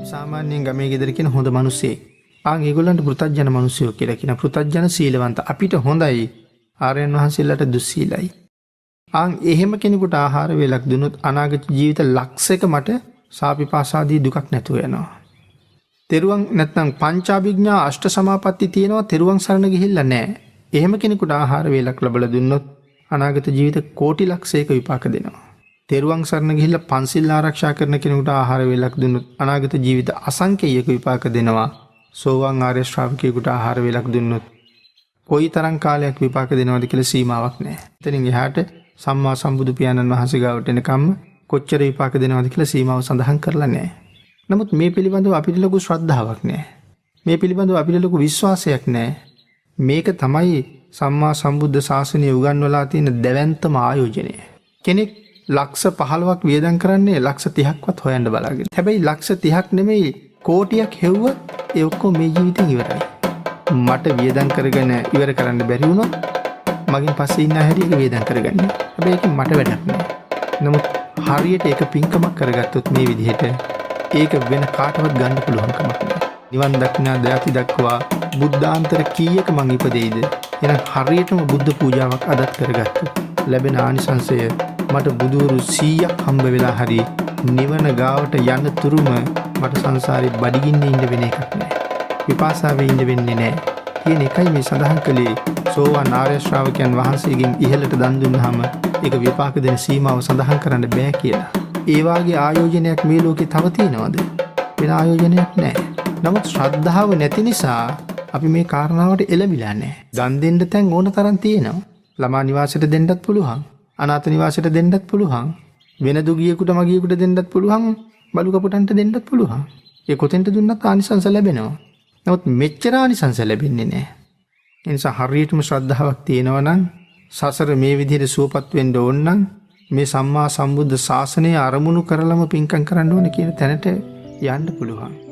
සාමාන්‍යයෙන් ගමේ ගෙදර කියන හොඳ මිනිස්සෙක්. ඒගොල්ලන්ට පෘථග්ජන මිනිස්සුયો කියලා කියන පෘථග්ජන සීලවන්ත. අපිට හොඳයි. ආර්යයන් වහන්සේලාට දුස්සීලයි. එහෙම කෙනෙකුට ආහාර වේලක් දුන්නොත් අනාගත ජීවිත ලක්ෂයක මට සාපිපාසාදී දුකක් නැතුව යනවා. තෙරුවන් නැත්නම් පංචාභිඥා අෂ්ට සමාපatti තියෙනවා තෙරුවන් සරණ ගිහිල්ලා නැහැ. එහෙම කෙනෙකුට ආහාර වේලක් ලැබලා දුන්නොත් අනාගත ජීවිත කෝටි ලක්ෂයක විපාක දෙනවා. තෙරුවන් සරණ ගිහිල්ලා පන්සිල් ආරක්ෂා කරන කෙනෙකුට ආහාර වේලක් දුන්නොත් අනාගත ජීවිත අසංකේයක විපාක දෙනවා. සෝවාන් ආර්ය ශ්‍රාවකයෙකුට ආහාර වේලක් දුන්නොත් කොයි තරම් කාලයක් විපාක දෙනවද කියලා සීමාවක් නැහැ. එතනින් එහාට සම්මා සම්බුදු පියාණන් වහන්සේ ගාවට එනකම් කොච්චර විපාක දෙනවද කියලා සීමාව සඳහන් කරලා නැහැ. නමුත් මේ පිළිබඳව අපිට ලොකු ශ්‍රද්ධාවක් නැහැ. මේ පිළිබඳව අපිට ලොකු විශ්වාසයක් නැහැ. මේක තමයි සම්මා සම්බුද්ධ ශාසනය උගන්වලා තියෙන දැවැන්තම ආයෝජනය. කෙනෙක් ලක්ෂ 15ක් වියදම් කරන්නේ ලක්ෂ 30ක්වත් හොයන්න බලාගෙන. හැබැයි ලක්ෂ 30ක් නෙමෙයි කෝටියක් හෙව්වොත් ඒ ඔක්කොම මේ ජීවිතෙන් ඉවරයි. මට වියදම් කරගෙන ඉවර කරන්න බැරි වුණොත් මගෙන් පස්සේ ඉන්න හැටි එක වියදම් කරගන්න. හැබැයි ඒක මට වැඩක් නෑ. නමුත් හරියට ඒක පින්කමක් කරගත්තොත් මේ විදිහට ඒක වෙන කාටවත් ගන්න පුළුවන් කමක් නෑ. නිවන් දක්නා දයාති දක්වා බුද්ධාන්තර කීයක මං ඉපදෙයිද? එහෙනම් හරියටම බුද්ධ පූජාවක් අදත් කරගත්තොත් ලැබෙන ආනිසංසය මට බුදුවරු 100ක් හම්බ වෙලා හරි නිවන ගාවට යන තුරුම මට සංසාරේ බඩගින්නේ ඉන්න වෙන එකක් නෑ. විපාසාවේ ඉන්න වෙන්නේ නෑ. කියන එකයි මේ සඳහන් කළේ සෝවාන් ආර්ය ශ්‍රාවකයන් වහන්සේගෙන් ඉහළට දන් දුන්නාම ඒක විපාක දෙන සීමාව සඳහන් කරන්න බෑ කියලා. ඒ වාගේ ආයෝජනයක් මේ ලෝකේ තව තියෙනවද? වෙන ආයෝජනයක් නෑ. නමුත් ශ්‍රද්ධාව නැති නිසා අපි මේ කාරණාවට එළඹිලා නෑ. දන් දෙන්න තැන් ඕන තරම් තියෙනවා. ළමා නිවාසයට දෙන්නත් පුළුවන්. අනාථ නිවාසයට දෙන්නත් පුළුවන්. වෙන දුගියෙකුට මගියෙකුට දෙන්නත් පුළුවන්. බලු කපුටන්ට දෙන්නත් පුළුවන්. ඒ කොතෙන්ට දුන්නත් ආනිසංස ලැබෙනවා. නමුත් මෙච්චර ආනිසංස ලැබෙන්නේ නැහැ. ඒ නිසා හරියටම ශ්‍රද්ධාවක් තියෙනවා නම් සසර මේ විදිහට සුවපත් වෙන්න ඕන නම් මේ සම්මා සම්බුද්ධ ශාසනය අරමුණු කරලම පින්කම් කරන්න ඕන කියන තැනට යන්න පුළුවන්.